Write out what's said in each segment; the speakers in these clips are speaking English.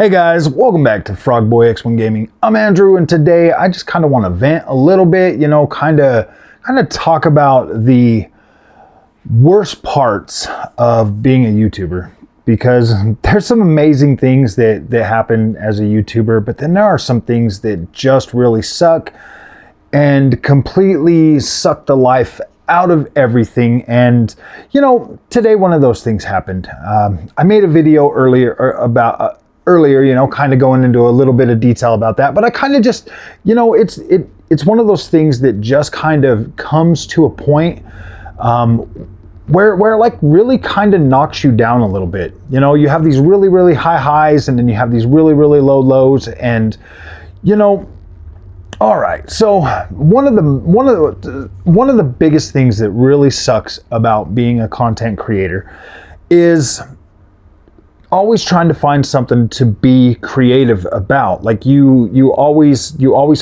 Hey guys, welcome back to Frogboy X1 Gaming. I'm Andrew, and today I just kind of want to vent a little bit, kind of talk about the worst parts of being a YouTuber, because there's some amazing things that happen as a YouTuber, but then there are some things that just really suck and completely suck the life out of everything. And today one of those things happened. I made a video earlier about kind of going into a little bit of detail about that, but I kind of just, it's one of those things that just kind of comes to a point where it like really kind of knocks you down a little bit. You have these really, really high highs, and then you have these really, really low lows, and all right. So one of the biggest things that really sucks about being a content creator is always trying to find something to be creative about. Like you always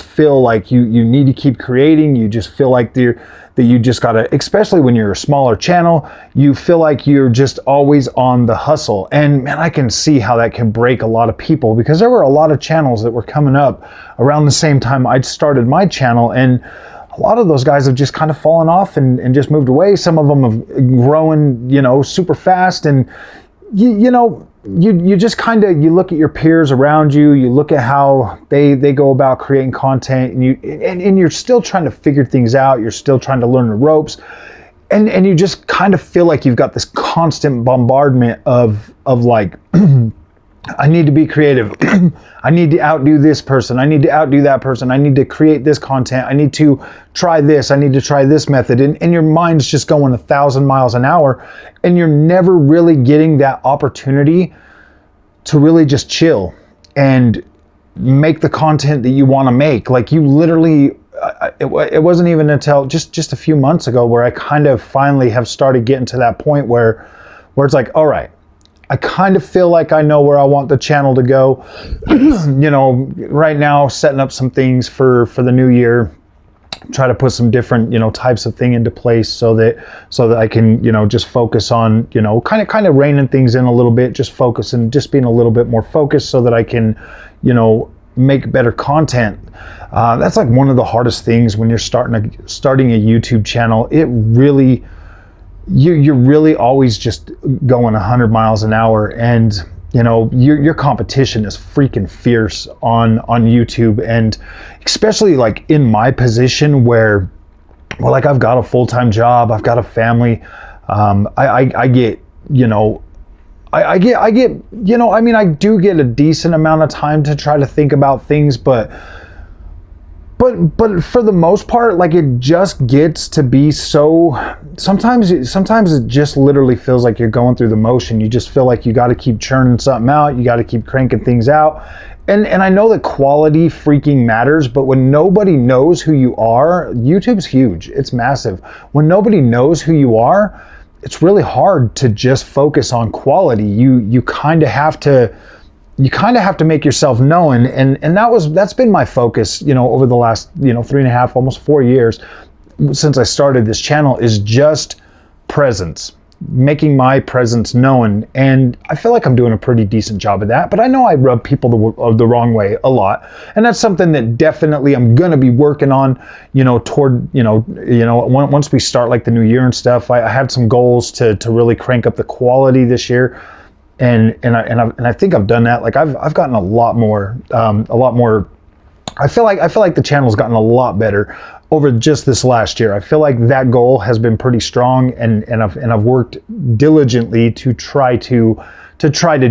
feel like you need to keep creating. You just feel like that you just gotta, especially when you're a smaller channel, you feel like you're just always on the hustle. And man, I can see how that can break a lot of people, because there were a lot of channels that were coming up around the same time I'd started my channel, and a lot of those guys have just kind of fallen off and just moved away. Some of them have grown, super fast, and you just kind of, you look at your peers around you, you look at how they go about creating content, and you're still trying to figure things out, you're still trying to learn the ropes, and you just kind of feel like you've got this constant bombardment of like, I need to be creative, I need to outdo this person, I need to outdo that person, I need to create this content, I need to try this, I need to try this method, and your mind's just going 1,000 miles an hour, and you're never really getting that opportunity to really just chill and make the content that you want to make. Like, you literally, it wasn't even until just a few months ago where I kind of finally have started getting to that point where it's like, all right, I kind of feel like I know where I want the channel to go. Right now, setting up some things for the new year, try to put some different, types of thing into place so that I can, just focus on, kind of reining things in a little bit, just focus and just being a little bit more focused so that I can, make better content. That's like one of the hardest things when you're starting a YouTube channel. It really, you're really always just going 100 miles an hour, and your competition is freaking fierce on YouTube, and especially like in my position where, well, like, I've got a full-time job, I've got a family, I get, I do get a decent amount of time to try to think about things, but for the most part, like, it just gets to be so, sometimes it just literally feels like you're going through the motion. You just feel like you got to keep churning something out, you got to keep cranking things out, and I know that quality freaking matters, but when nobody knows who you are, YouTube's huge, it's massive. When nobody knows who you are, it's really hard to just focus on quality. You kind of have to make yourself known, and that's been my focus, over the last, 3.5, almost 4 years since I started this channel, is just presence, making my presence known, and I feel like I'm doing a pretty decent job of that. But I know I rub people the wrong way a lot, and that's something that definitely I'm gonna be working on, once we start like the new year and stuff. I had some goals to really crank up the quality this year. And I think I've done that. Like, I've gotten a lot more. I feel like the channel's gotten a lot better over just this last year. I feel like that goal has been pretty strong, and I've worked diligently to try to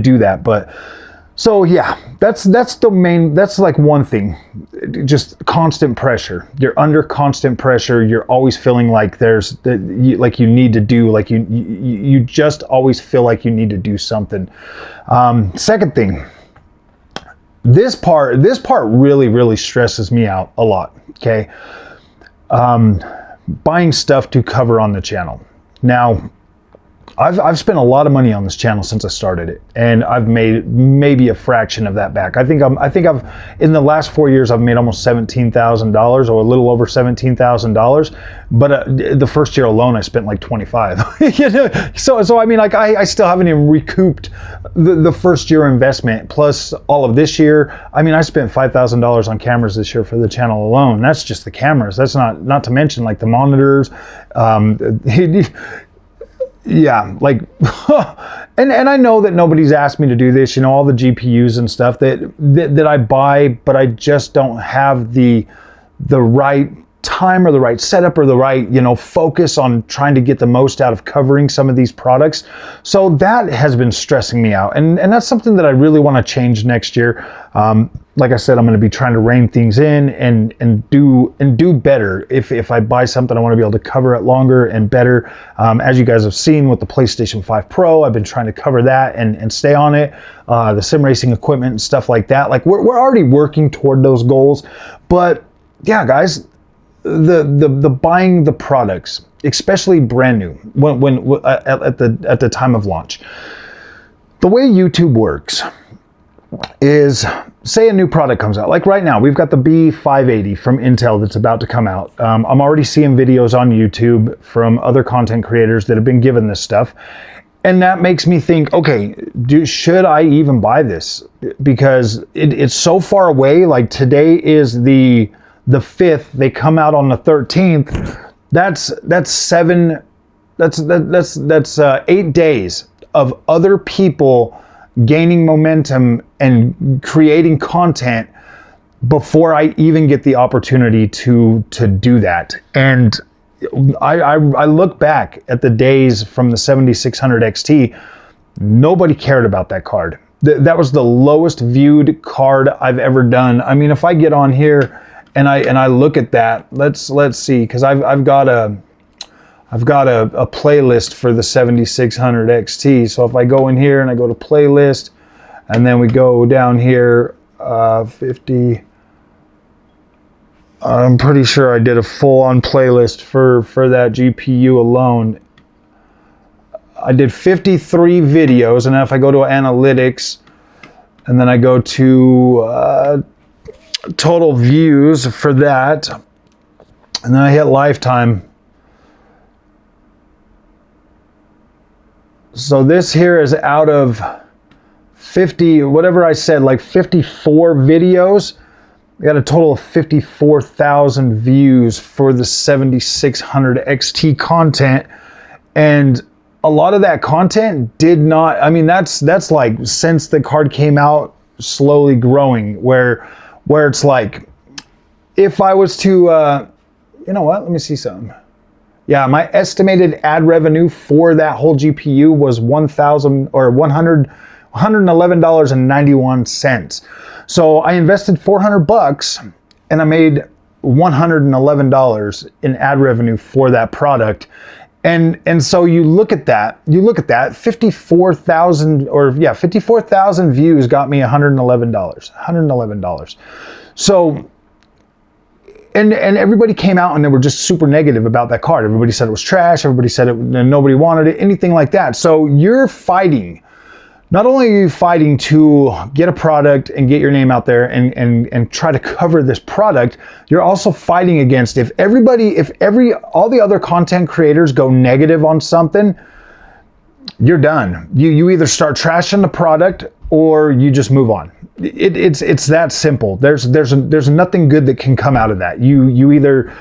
do that. But so yeah, that's like one thing. Just constant pressure. You're under constant pressure. You're always feeling like you need to do, like you just always feel like you need to do something. Second thing, this part really, really stresses me out a lot. Okay, buying stuff to cover on the channel. Now, I've spent a lot of money on this channel since I started it, and I've made maybe a fraction of that back. I think I've in the last 4 years I've made almost $17,000 or a little over $17,000. But the first year alone I spent like 25. You know? So I mean, like I still haven't even recouped the first year investment plus all of this year. I mean, I spent $5,000 on cameras this year for the channel alone. That's just the cameras. That's not to mention like the monitors. Yeah, like, and I know that nobody's asked me to do this, you know, all the GPUs and stuff that I buy, but I just don't have the right time or the right setup or the right, you know, focus on trying to get the most out of covering some of these products. So that has been stressing me out, and that's something that I really want to change next year. Like I said, I'm going to be trying to rein things in and do better. If I buy something, I want to be able to cover it longer and better. As you guys have seen with the PlayStation 5 Pro, I've been trying to cover that and stay on it. The sim racing equipment and stuff like that. Like we're already working toward those goals. But yeah, guys, the buying the products, especially brand new, when at the time of launch, the way YouTube works is, say a new product comes out. Like right now, we've got the B580 from Intel that's about to come out. I'm already seeing videos on YouTube from other content creators that have been given this stuff. And that makes me think, okay, should I even buy this? Because it's so far away. Like today is the 5th, they come out on the 13th. That's 8 days of other people gaining momentum and creating content before I even get the opportunity to do that. And I look back at the days from the 7600 XT, nobody cared about that card. That was the lowest viewed card I've ever done. I mean, if I get on here and I look at that, let's see, because I've got a playlist for the 7600 XT. So if I go in here and I go to playlist, and then we go down here, 50. I'm pretty sure I did a full-on playlist for that GPU alone. I did 53 videos, and then if I go to analytics, and then I go to total views for that, and then I hit lifetime. So this here is out of 50, whatever I said, like 54 videos. I got a total of 54,000 views for the 7600 XT content. And a lot of that content did not, I mean, that's like since the card came out, slowly growing, where it's like, if I was to, you know what, let me see something. Yeah, my estimated ad revenue for that whole GPU was $111.91. So I invested $400 and I made $111 in ad revenue for that product. And so you look at that, 54,000 views got me $111. So And everybody came out and they were just super negative about that card. Everybody said it was trash. Everybody said nobody wanted it, anything like that. So you're fighting. Not only are you fighting to get a product and get your name out there and try to cover this product, you're also fighting against all the other content creators go negative on something, you're done. You either start trashing the product or you just move on. It's that simple. There's nothing good that can come out of that. You either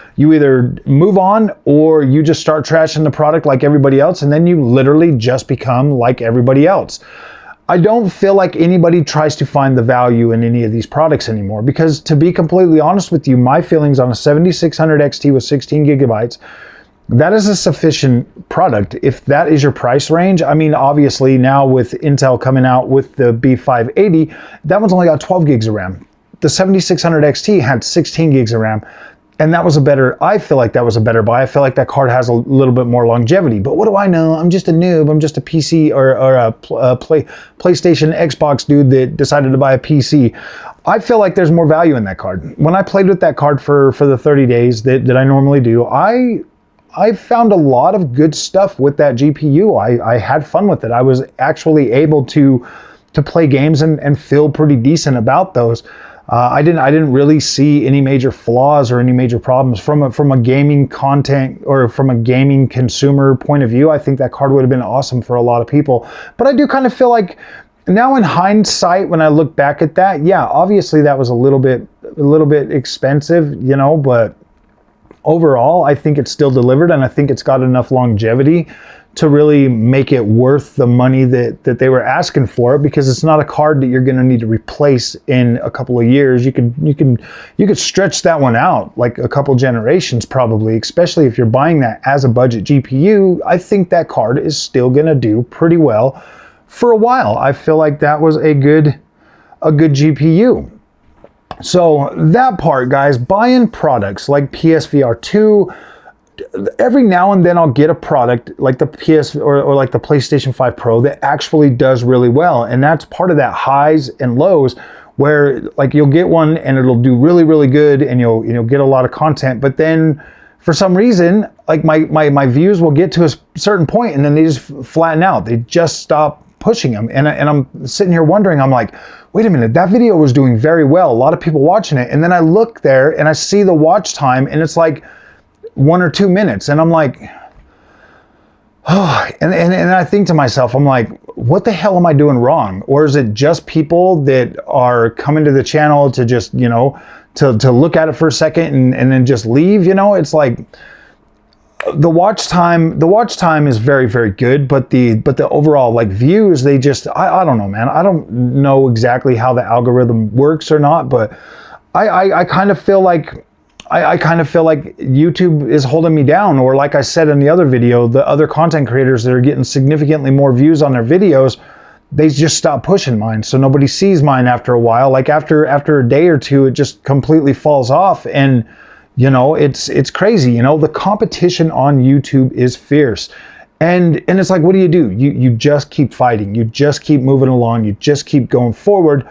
move on or you just start trashing the product like everybody else, and then you literally just become like everybody else. I don't feel like anybody tries to find the value in any of these products anymore, because to be completely honest with you, my feelings on a 7600 XT with 16 gigabytes, that is a sufficient product. If that is your price range, I mean, obviously now with Intel coming out with the B580, that one's only got 12 gigs of RAM. The 7600 XT had 16 gigs of RAM, and I feel like that was a better buy. I feel like that card has a little bit more longevity, but what do I know? I'm just a noob. I'm just a PC or a PlayStation, Xbox dude that decided to buy a PC. I feel like there's more value in that card. When I played with that card for the 30 days that I normally do, I I found a lot of good stuff with that GPU. I had fun with it. I was actually able to play games and feel pretty decent about those. I didn't really see any major flaws or any major problems from a gaming content or from a gaming consumer point of view. I think that card would have been awesome for a lot of people. But I do kind of feel like now in hindsight, when I look back at that, yeah, obviously that was a little bit expensive, you know, but overall, I think it's still delivered, and I think it's got enough longevity to really make it worth the money that they were asking for it, because it's not a card that you're going to need to replace in a couple of years. You could stretch that one out like a couple generations probably, especially if you're buying that as a budget GPU. I think that card is still going to do pretty well for a while. I feel like that was a good GPU. So that part, guys, buying products like PSVR 2, every now and then I'll get a product like the PS or like the PlayStation 5 Pro that actually does really well. And that's part of that highs and lows, where like you'll get one and it'll do really, really good and you'll get a lot of content. But then for some reason, like my views will get to a certain point and then they just flatten out. They just stop pushing them. And I'm sitting here wondering, I'm like, wait a minute, that video was doing very well. A lot of people watching it. And then I look there and I see the watch time and it's like 1 or 2 minutes. And I'm like, oh, and I think to myself, I'm like, what the hell am I doing wrong? Or is it just people that are coming to the channel to just, you know, to look at it for a second and then just leave? You know, it's like the watch time is very, very good, but the overall like views, they just, I don't know, man. I don't know exactly how the algorithm works or not, but I kind of feel like YouTube is holding me down, or like I said in the other video, the other content creators that are getting significantly more views on their videos, they just stop pushing mine. So nobody sees mine after a while. Like after a day or two, it just completely falls off. And you know, it's crazy. You know, the competition on YouTube is fierce. And it's like, what do? You just keep fighting. You just keep moving along. You just keep going forward,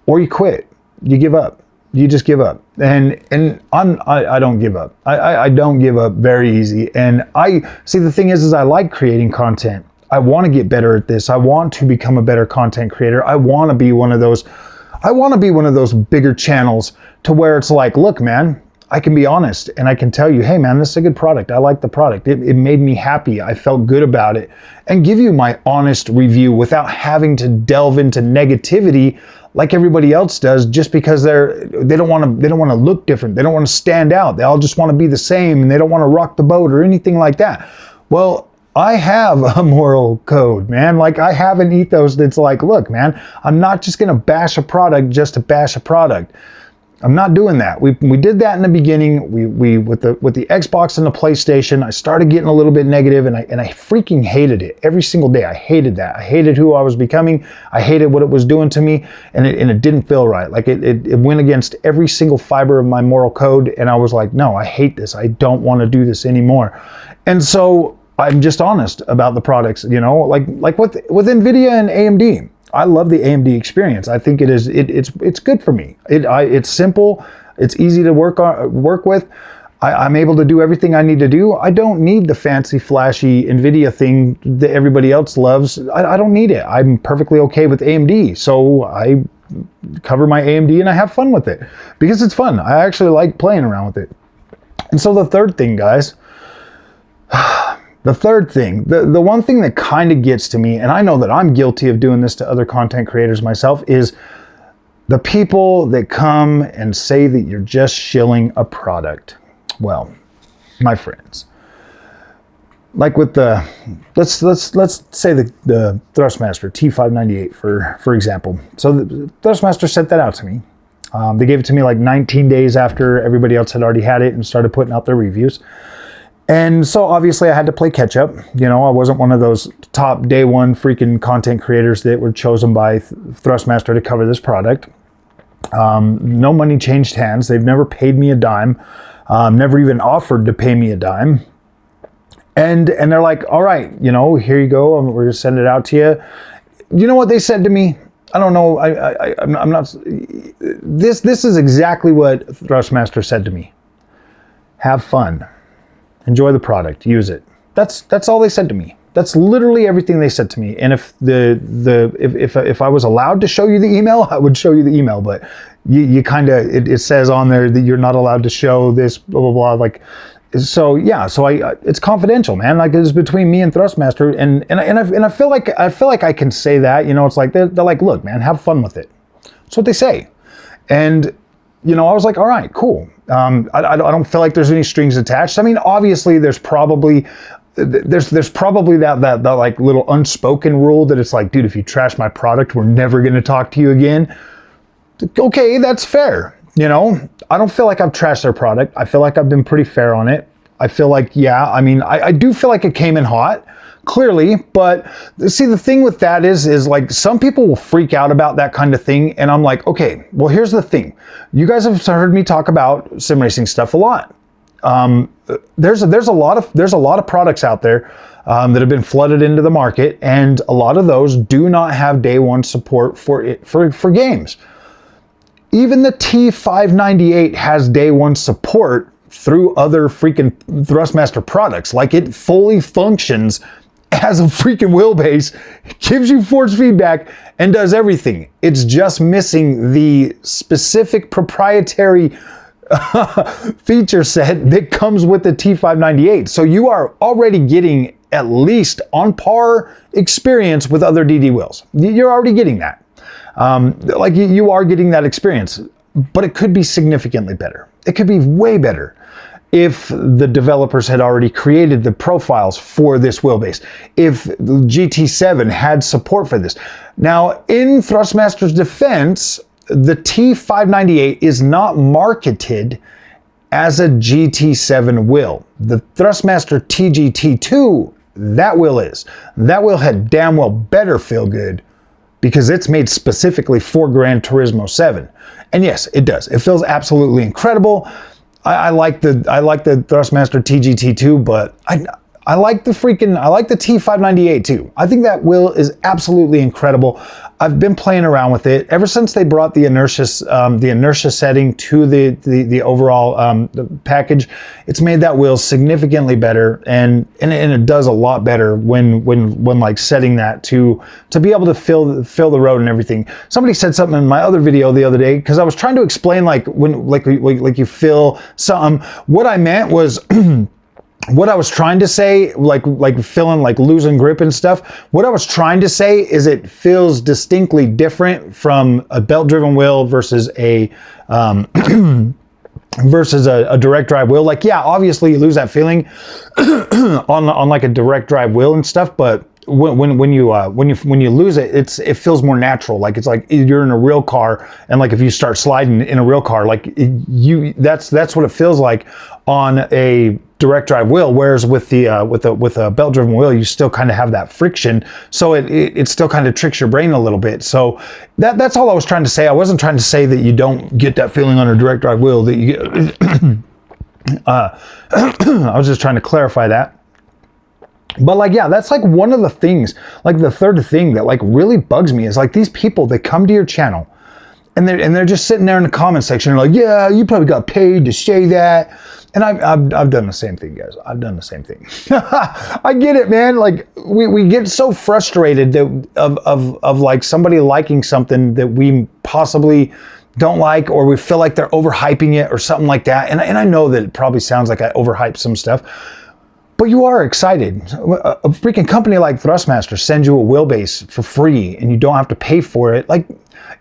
or you quit. You give up. You just give up. And I don't give up. I don't give up very easy. And I see, the thing is I like creating content. I want to get better at this. I want to become a better content creator. I want to be one of those bigger channels to where it's like, look, man, I can be honest and I can tell you, hey man, this is a good product. I like the product. It made me happy. I felt good about it, and give you my honest review without having to delve into negativity like everybody else does, just because they don't want to look different. They don't want to stand out. They all just want to be the same, and they don't want to rock the boat or anything like that. Well, I have a moral code, man. Like I have an ethos that's like, look, man, I'm not just going to bash a product just to bash a product. I'm not doing that. We did that in the beginning. We with the Xbox and the PlayStation, I started getting a little bit negative, and I freaking hated it every single day. I hated that. I hated who I was becoming. I hated what it was doing to me, and it didn't feel right. Like it went against every single fiber of my moral code, and I was like, no, I hate this. I don't want to do this anymore. And so I'm just honest about the products, you know, like with NVIDIA and AMD. I love the AMD experience. I think it's good for me. It's simple. It's easy to work with. I'm able to do everything I need to do. I don't need the fancy, flashy NVIDIA thing that everybody else loves. I don't need it. I'm perfectly okay with AMD. So I cover my AMD and I have fun with it because it's fun. I actually like playing around with it. And so the third thing, guys, the one thing that kind of gets to me, and I know that I'm guilty of doing this to other content creators myself, is the people that come and say that you're just shilling a product. Well, my friends, like with the, let's say the Thrustmaster T598 for example. So the Thrustmaster sent that out to me. They gave it to me like 19 days after everybody else had already had it and started putting out their reviews. And so obviously I had to play catch up. You know, I wasn't one of those top day one freaking content creators that were chosen by Thrustmaster to cover this product. No money changed hands. They've never paid me a dime. Never even offered to pay me a dime. And they're like, all right, you know, here you go. We're going to send it out to you. You know what they said to me? I don't know. I'm not. This is exactly what Thrustmaster said to me. Have fun. enjoy the product, use it. That's all they said to me. That's literally everything they said to me. And if if I was allowed to show you the email, I would show you the email. But you kind of, it says on there that you're not allowed to show this, blah blah blah. Like, so yeah, so it's confidential, man. Like, it's between me and Thrustmaster, and I feel like I can say that. You know, it's like they're like, look, man, have fun with it. That's what they say. And you know, I was like, all right, cool. I don't feel like there's any strings attached. I mean, obviously, there's probably that like little unspoken rule that it's like, dude, if you trash my product, we're never going to talk to you again. Okay, that's fair. You know, I don't feel like I've trashed their product. I feel like I've been pretty fair on it. I feel like, yeah, I mean, I do feel like it came in hot, clearly, but see, the thing with that is like, some people will freak out about that kind of thing, and I'm like, okay, well, here's the thing. You guys have heard me talk about sim racing stuff a lot. There's a lot of products out there that have been flooded into the market, and a lot of those do not have day one support for games. Even the T598 has day one support through other freaking Thrustmaster products. Like, it fully functions as a freaking wheelbase, gives you force feedback, and does everything. It's just missing the specific proprietary feature set that comes with the T598. So you are already getting at least on par experience with other DD wheels. You're already getting that. Like, you are getting that experience, but it could be significantly better. It could be way better if the developers had already created the profiles for this wheelbase, if GT7 had support for this. Now, in Thrustmaster's defense, the T598 is not marketed as a GT7 wheel. The Thrustmaster TGT2, that wheel is. That wheel had damn well better feel good, because it's made specifically for Gran Turismo 7. And yes, it does. It feels absolutely incredible. I like the Thrustmaster TGT2, but I like the T598 too. I think that wheel is absolutely incredible. I've been playing around with it ever since they brought the inertia setting to the overall package. It's made that wheel significantly better, and it does a lot better when like setting that to be able to fill the road and everything. Somebody said something in my other video the other day, because I was trying to explain like when you fill something. What I meant was what I was trying to say, like feeling like losing grip and stuff, what I was trying to say is it feels distinctly different from a belt-driven wheel versus a direct drive wheel. Like, yeah, obviously you lose that feeling on like a direct drive wheel and stuff, but when you lose it, it feels more natural. Like, it's like you're in a real car, and like if you start sliding in a real car, like that's what it feels like on a direct drive wheel. Whereas with a belt driven wheel, you still kind of have that friction, so it still kind of tricks your brain a little bit. So that's all I was trying to say. I wasn't trying to say that you don't get that feeling on a direct drive wheel that you get. I was just trying to clarify that. But like, yeah, that's like one of the things, like the third thing that like really bugs me is like these people that come to your channel and they're just sitting there in the comment section and like, yeah, you probably got paid to say that. And I've done the same thing, guys. I've done the same thing. I get it, man. Like we get so frustrated that of like somebody liking something that we possibly don't like, or we feel like they're overhyping it or something like that. And I know that it probably sounds like I overhype some stuff, but you are excited. A freaking company like Thrustmaster sends you a wheelbase for free and you don't have to pay for it. Like,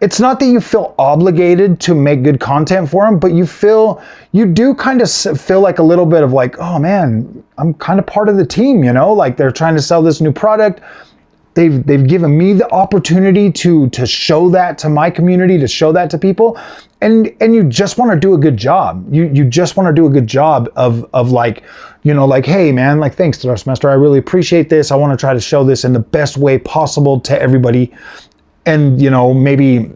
it's not that you feel obligated to make good content for them, but you do kind of feel like a little bit of like, oh man, I'm kind of part of the team, you know? Like, they're trying to sell this new product. They've given me the opportunity to show that to my community, to show that to people. And you just want to do a good job. You just want to do a good job of like, you know, like, hey man, like, thanks Thrustmaster, I really appreciate this. I want to try to show this in the best way possible to everybody. And, you know, maybe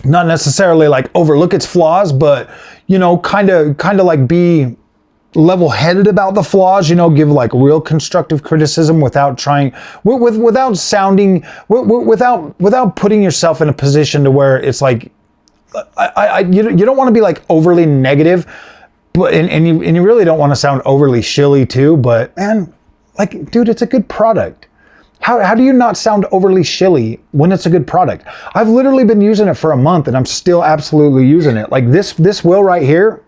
not necessarily like overlook its flaws, but, you know, kind of like be level-headed about the flaws, you know, give like real constructive criticism without trying, without sounding, without putting yourself in a position to where it's like, you don't want to be like overly negative, But and you really don't want to sound overly shilly too, but man, like, dude, it's a good product. How do you not sound overly shilly when it's a good product? I've literally been using it for a month and I'm still absolutely using it. Like this wheel right here,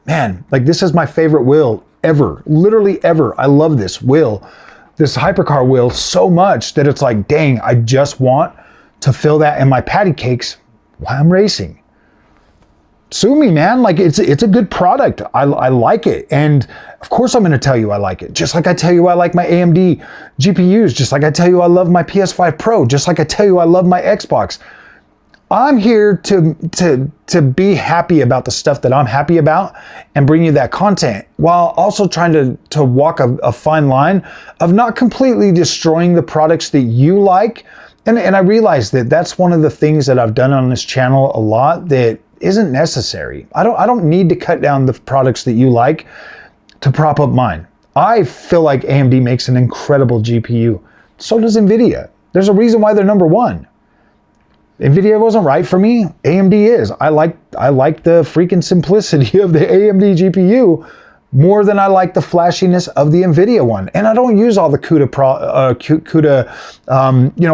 man, like this is my favorite wheel ever, literally ever. I love this wheel, this hypercar wheel so much that it's like, dang, I just want to fill that in my patty cakes while I'm racing. Sue me, man. Like it's a good product. I like it. And of course I'm going to tell you I like it. Just like I tell you I like my AMD GPUs. Just like I tell you I love my PS5 Pro. Just like I tell you I love my Xbox. I'm here to be happy about the stuff that I'm happy about and bring you that content while also trying to walk a fine line of not completely destroying the products that you like. And I realize that that's one of the things that I've done on this channel a lot that isn't necessary. I don't need to cut down the products that you like to prop up mine. I feel like AMD makes an incredible GPU. So does NVIDIA. There's a reason why they're number one. NVIDIA wasn't right for me. AMD is. I like the freaking simplicity of the AMD GPU more than I like the flashiness of the NVIDIA one. And I don't use all the CUDA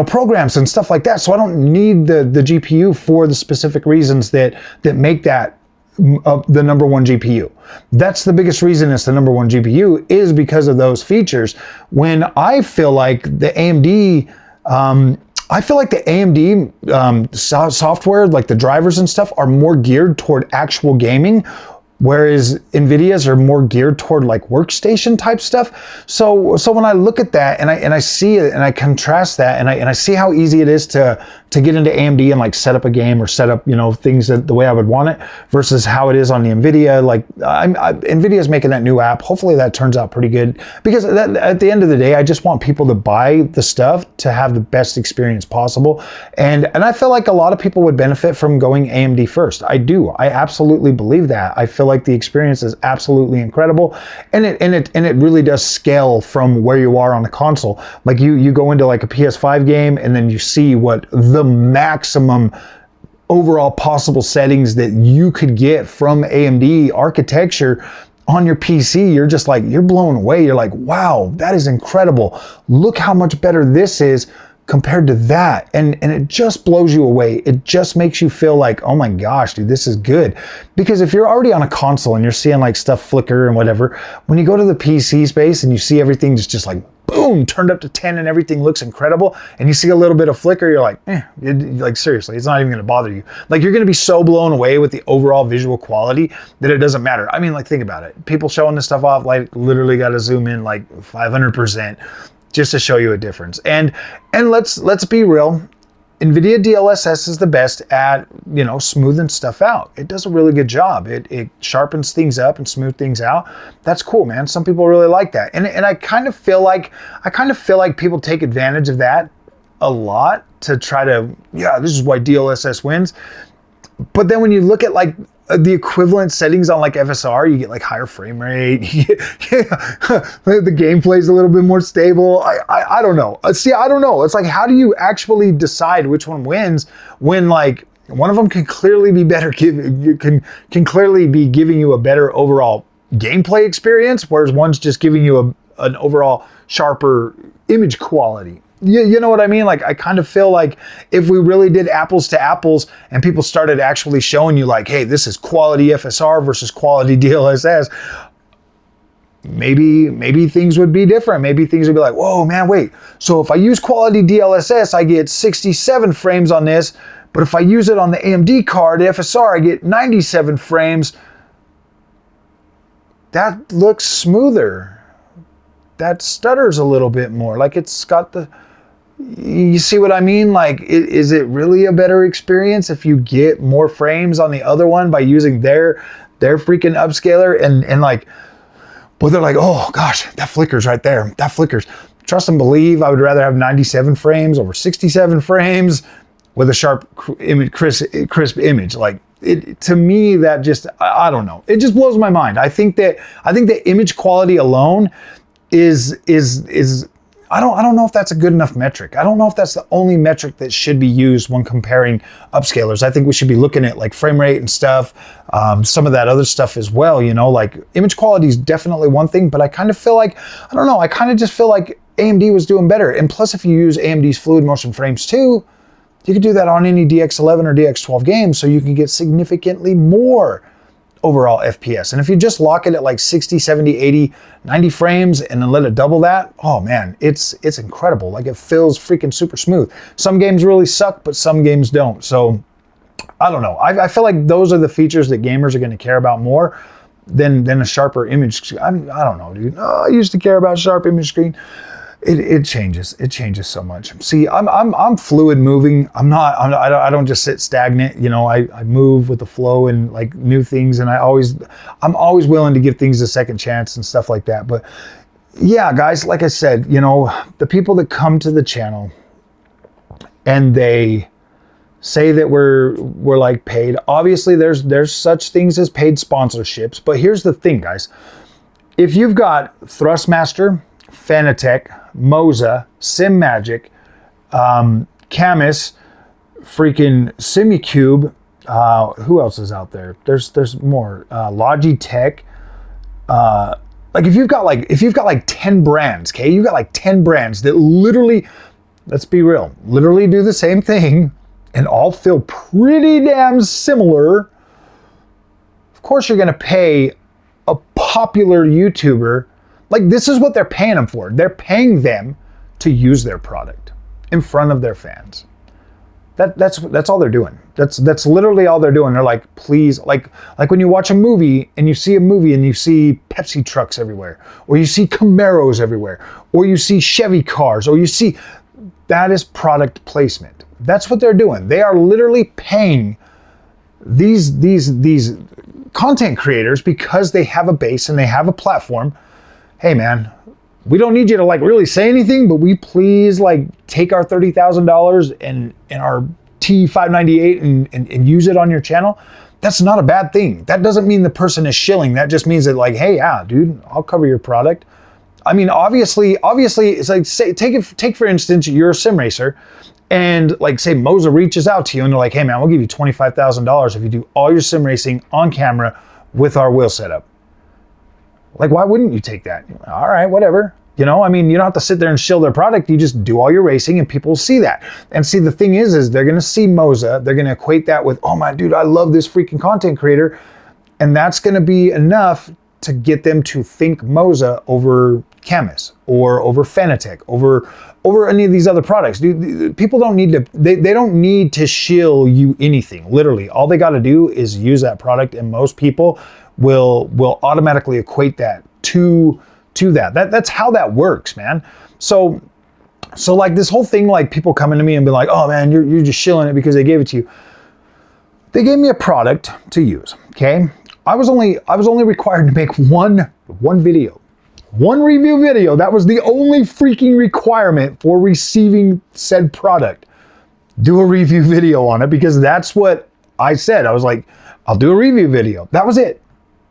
programs and stuff like that. So I don't need the GPU for the specific reasons that make that the number one GPU. That's the biggest reason it's the number one GPU, is because of those features. When I feel like the AMD, software, like the drivers and stuff, are more geared toward actual gaming, whereas NVIDIA's are more geared toward like workstation type stuff. So when I look at that and I see it and I contrast that and I see how easy it is to get into AMD and like set up a game or set up, things the way I would want it versus how it is on the NVIDIA. Like NVIDIA's making that new app. Hopefully that turns out pretty good, because at the end of the day, I just want people to buy the stuff to have the best experience possible. And I feel like a lot of people would benefit from going AMD first. I do. I absolutely believe that. I feel like the experience is absolutely incredible, and it really does scale from where you are on the console. Like you go into like a PS5 game and then you see what the maximum overall possible settings that you could get from AMD architecture on your PC. You're just like, you're blown away. You're like, wow, that is incredible. Look how much better this is compared to that. And it just blows you away. It just makes you feel like, oh my gosh, dude, this is good. Because if you're already on a console and you're seeing like stuff flicker and whatever, when you go to the PC space and you see everything just like boom, turned up to 10 and everything looks incredible, and you see a little bit of flicker, you're like, like seriously, it's not even gonna bother you. Like you're gonna be so blown away with the overall visual quality that it doesn't matter. I mean, like think about it. People showing this stuff off, like literally gotta zoom in like 500%. Just to show you a difference. And let's be real, NVIDIA DLSS is the best at, smoothing stuff out. It does a really good job. It sharpens things up and smooth things out. That's cool, man. Some people really like that. And I kind of feel like people take advantage of that a lot to try to, this is why DLSS wins. But then when you look at like the equivalent settings on like FSR, you get like higher frame rate. The gameplay's a little bit more stable. I don't know. See, I don't know. It's like, how do you actually decide which one wins when like one of them can clearly be better, can clearly be giving you a better overall gameplay experience, whereas one's just giving you an overall sharper image quality. You know what I mean? Like, I kind of feel like if we really did apples to apples and people started actually showing you like, hey, this is quality FSR versus quality DLSS, maybe things would be different. Maybe things would be like, whoa, man, wait. So if I use quality DLSS, I get 67 frames on this, but if I use it on the AMD card, FSR, I get 97 frames. That looks smoother. That stutters a little bit more. Like it's got the... You see what I mean? Like, is it really a better experience if you get more frames on the other one by using their freaking upscaler and like, but they're like, oh gosh, that flickers right there. That flickers. Trust and believe, I would rather have 97 frames over 67 frames with a sharp image, crisp image. Like to me, that just, I don't know. It just blows my mind. I think that image quality alone is I don't know if that's a good enough metric. I don't know if that's the only metric that should be used when comparing upscalers. I think we should be looking at like frame rate and stuff, some of that other stuff as well, you know, like image quality is definitely one thing, but I kind of feel like, I don't know, I kind of just feel like AMD was doing better. And plus, if you use AMD's fluid motion frames too, you could do that on any DX11 or DX12 game, so you can get significantly more overall FPS. And if you just lock it at like 60, 70, 80, 90 frames and then let it double that, oh man, it's incredible. Like it feels freaking super smooth. Some games really suck, but some games don't. So I don't know. I feel like those are the features that gamers are going to care about more than a sharper image. I don't know, dude. Oh, I used to care about sharp image screen. It changes. It changes so much. See, I'm fluid moving. I don't just sit stagnant. You know, I move with the flow and like new things, and I'm always willing to give things a second chance and stuff like that. But yeah, guys, like I said, you know, the people that come to the channel and they say that we're like paid. Obviously, there's such things as paid sponsorships. But here's the thing, guys. If you've got Thrustmaster, Fanatec, MOZA, SimMagic, Camus, freaking Simicube, who else is out there? There's more. Logitech. Like if you've got like 10 brands, okay? You've got like 10 brands that literally, let's be real, literally do the same thing and all feel pretty damn similar. Of course you're gonna pay a popular YouTuber. Like this is what they're paying them for. They're paying them to use their product in front of their fans. That's all they're doing. That's literally all they're doing. They're like, please, like when you watch a movie and you see Pepsi trucks everywhere, or you see Camaros everywhere, or you see Chevy cars, or you see, that is product placement. That's what they're doing. They are literally paying these content creators because they have a base and they have a platform. Hey man, we don't need you to like really say anything, but we please like take our $30,000 and our T598 and use it on your channel. That's not a bad thing. That doesn't mean the person is shilling. That just means that like, hey, yeah, dude, I'll cover your product. I mean, obviously, it's like, say, take for instance, you're a sim racer, and like say MOZA reaches out to you and they're like, hey man, we'll give you $25,000 if you do all your sim racing on camera with our wheel setup. Like, why wouldn't you take that? All right, whatever. You know, I mean, you don't have to sit there and shill their product. You just do all your racing and people will see that. And see, the thing is they're going to see MOZA. They're going to equate that with, oh my dude, I love this freaking content creator. And that's going to be enough to get them to think MOZA over Camus or over Fanatec, over any of these other products. Dude, people don't need to, they don't need to shill you anything. Literally, all they got to do is use that product, and most people will automatically equate that to that. That's how that works, man. So like this whole thing, like people coming to me and be like, oh man, you're just shilling it because they gave it to you. They gave me a product to use, okay? I was only required to make one video. One review video. That was the only freaking requirement for receiving said product. Do a review video on it, because that's what I said. I was like, I'll do a review video. That was it.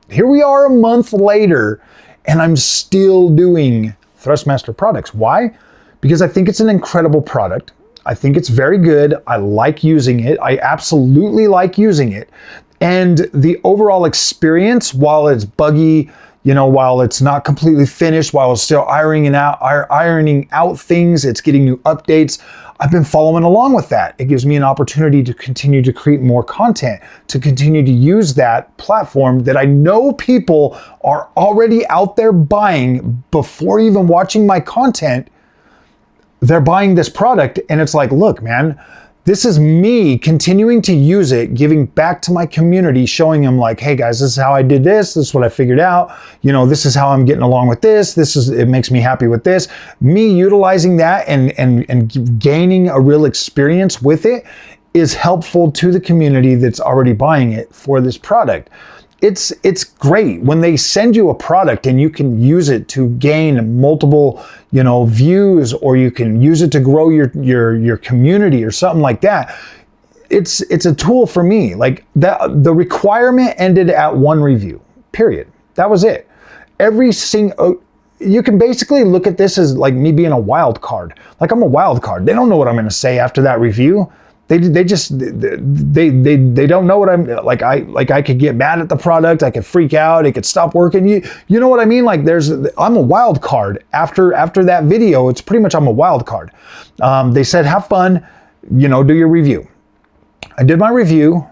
Here we are a month later, and I'm still doing Thrustmaster products. Why? Because I think it's an incredible product. I think it's very good. I like using it. I absolutely like using it. And the overall experience, while it's buggy, you know, while it's not completely finished, while it's still ironing out things, it's getting new updates, I've been following along with that. It gives me an opportunity to continue to create more content, to continue to use that platform that I know people are already out there buying before even watching my content. They're buying this product, and it's like, look, man, this is me continuing to use it, giving back to my community, showing them like, hey guys, this is how I did this. This is what I figured out. You know, this is how I'm getting along with this. It makes me happy with this. Me utilizing that and gaining a real experience with it is helpful to the community that's already buying it for this product. It's great when they send you a product and you can use it to gain multiple, you know, views, or you can use it to grow your community or something like that. It's a tool for me. Like that, the requirement ended at one review, period. That was it. you can basically look at this as like me being a wild card. Like I'm a wild card. They don't know what I'm going to say after that review. They don't know what I'm like. I could get mad at the product. I could freak out. It could stop working. You know what I mean? Like I'm a wild card after that video. It's pretty much I'm a wild card. They said have fun, you know, do your review. I did my review.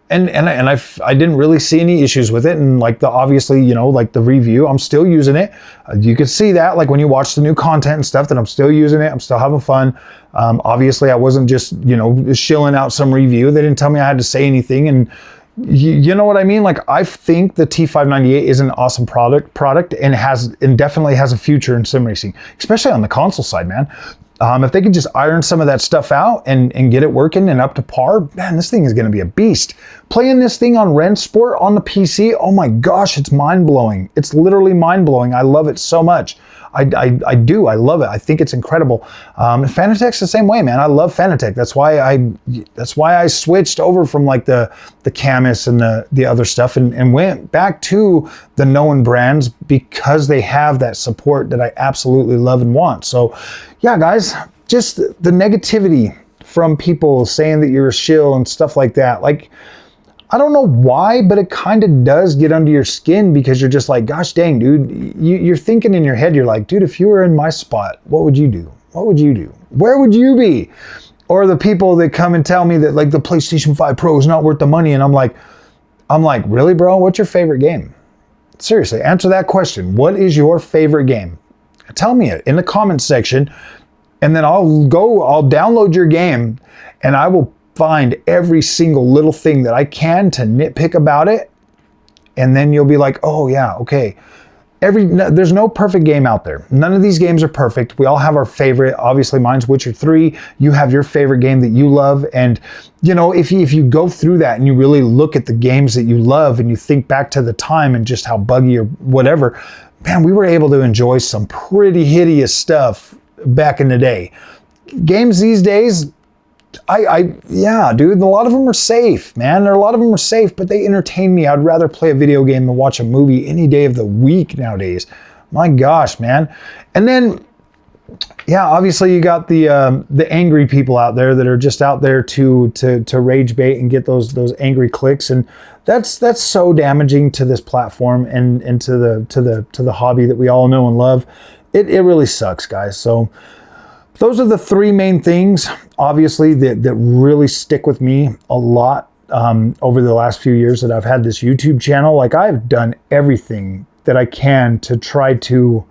And I didn't really see any issues with it. And like obviously, you know, like the review, I'm still using it. You can see that like when you watch the new content and stuff that I'm still using it. I'm still having fun. Obviously I wasn't just, you know, shilling out some review. They didn't tell me I had to say anything. And you know what I mean? Like I think the T598 is an awesome product and definitely has a future in sim racing, especially on the console side, man. If they could just iron some of that stuff out and get it working and up to par, man, this thing is going to be a beast. Playing this thing on Rensport on the PC, oh my gosh, it's mind-blowing. It's literally mind-blowing. I love it so much. I do. I love it. I think it's incredible. Fanatec's the same way, man. I love Fanatec. That's why I switched over from like the Camus and the other stuff and went back to the known brands because they have that support that I absolutely love and want. So yeah, guys, just the negativity from people saying that you're a shill and stuff like that. Like, I don't know why, but it kind of does get under your skin because you're just like, gosh dang, dude, you're thinking in your head, you're like, dude, if you were in my spot, what would you do? What would you do? Where would you be? Or the people that come and tell me that like the PlayStation 5 Pro is not worth the money. And I'm like, really, bro? What's your favorite game? Seriously, answer that question. What is your favorite game? Tell me it in the comments section. And then I'll download your game and I will find every single little thing that I can to nitpick about it. And then you'll be like, oh yeah, okay. There's no perfect game out there. None of these games are perfect. We all have our favorite. Obviously mine's Witcher 3. You have your favorite game that you love. And you know, if you go through that and you really look at the games that you love and you think back to the time and just how buggy or whatever, man, we were able to enjoy some pretty hideous stuff back in the day. Games these days, yeah, dude, a lot of them are safe, man. A lot of them are safe, but they entertain me. I'd rather play a video game than watch a movie any day of the week nowadays. My gosh, man. And then, yeah, obviously you got the angry people out there that are just out there to rage bait and get those angry clicks, and that's so damaging to this platform and to the hobby that we all know and love. It really sucks, guys. So those are the three main things, obviously, that really stick with me a lot over the last few years that I've had this YouTube channel. Like I've done everything that I can to try to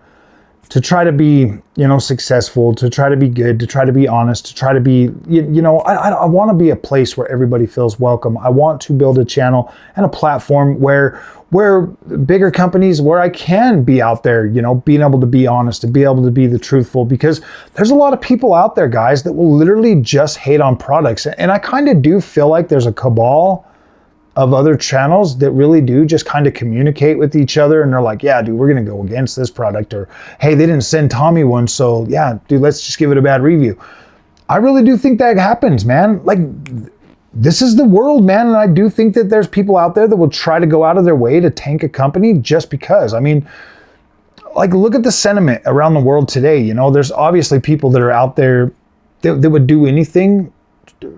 be, you know, successful, to try to be good, to try to be honest, to try to be, you know, I want to be a place where everybody feels welcome. I want to build a channel and a platform where bigger companies, where I can be out there, you know, being able to be honest and be able to be the truthful, because there's a lot of people out there, guys, that will literally just hate on products. And I kind of do feel like there's a cabal of other channels that really do just kind of communicate with each other, and they're like, yeah, dude, we're gonna go against this product, or hey, they didn't send Tommy one, so yeah, dude, let's just give it a bad review. I really do think that happens, man. Like, this is the world, man, and I do think that there's people out there that will try to go out of their way to tank a company just because. I mean, like, look at the sentiment around the world today. You know, there's obviously people that are out there that would do anything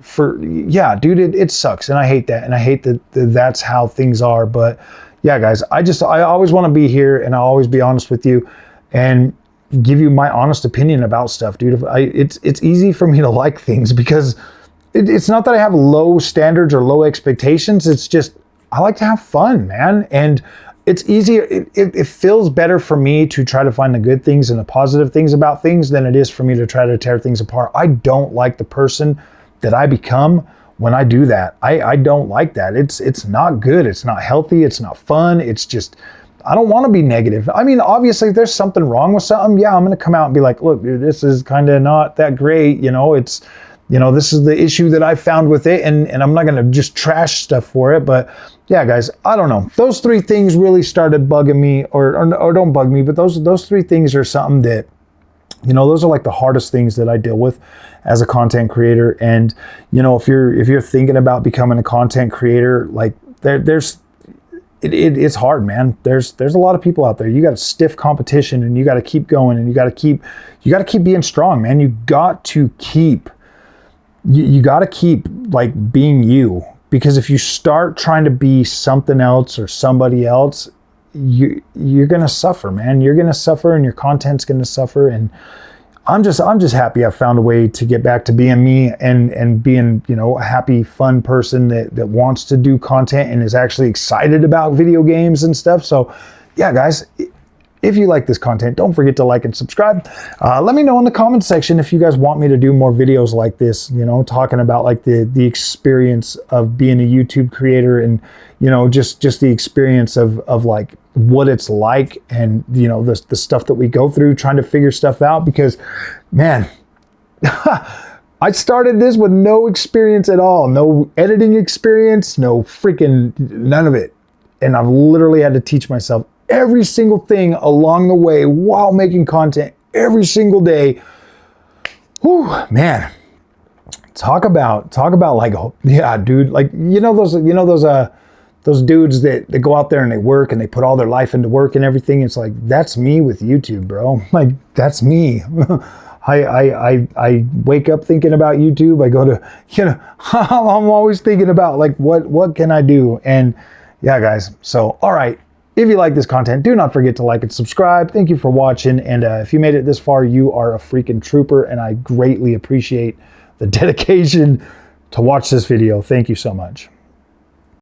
for, yeah, dude, it sucks, and I hate that, and I hate that that's how things are. But yeah, guys, I always want to be here, and I'll always be honest with you and give you my honest opinion about stuff, dude. It's easy for me to like things because it's not that I have low standards or low expectations. It's just I like to have fun, man, and it's easier. It feels better for me to try to find the good things and the positive things about things than it is for me to try to tear things apart. I don't like the person that I become when I do that. I don't like that. It's not good. It's not healthy. It's not fun. It's just, I don't want to be negative. I mean, obviously if there's something wrong with something, yeah, I'm going to come out and be like, look, dude, this is kind of not that great. You know, it's, you know, this is the issue that I found with it, and I'm not going to just trash stuff for it. But yeah, guys, I don't know. Those three things really started bugging me, or don't bug me, but those three things are something that, you know, those are like the hardest things that I deal with as a content creator. And, you know, if you're thinking about becoming a content creator, like there's it's hard, man. There's a lot of people out there. You got a stiff competition, and you got to keep going, and you got to keep being strong, man. You got to keep like being you, because if you start trying to be something else or somebody else, you're gonna suffer, man. You're gonna suffer, and your content's gonna suffer. And I'm just happy I found a way to get back to being me and being, you know, a happy, fun person that wants to do content and is actually excited about video games and stuff. So yeah, guys, if you like this content, don't forget to like and subscribe. Let me know in the comment section if you guys want me to do more videos like this, you know, talking about like the experience of being a YouTube creator, and, you know, just the experience of like what it's like, and, you know, the stuff that we go through trying to figure stuff out. Because, man, I started this with no experience at all, no editing experience, no freaking none of it. And I've literally had to teach myself every single thing along the way while making content every single day. Whew, man. Talk about like, yeah, dude, like, those dudes that go out there and they work and they put all their life into work and everything. It's like, that's me with YouTube, bro. Like, that's me. I wake up thinking about YouTube. I go to, you know, I'm always thinking about like, what can I do? And yeah, guys. So, all right. If you like this content, do not forget to like and subscribe. Thank you for watching. And if you made it this far, you are a freaking trooper. And I greatly appreciate the dedication to watch this video. Thank you so much.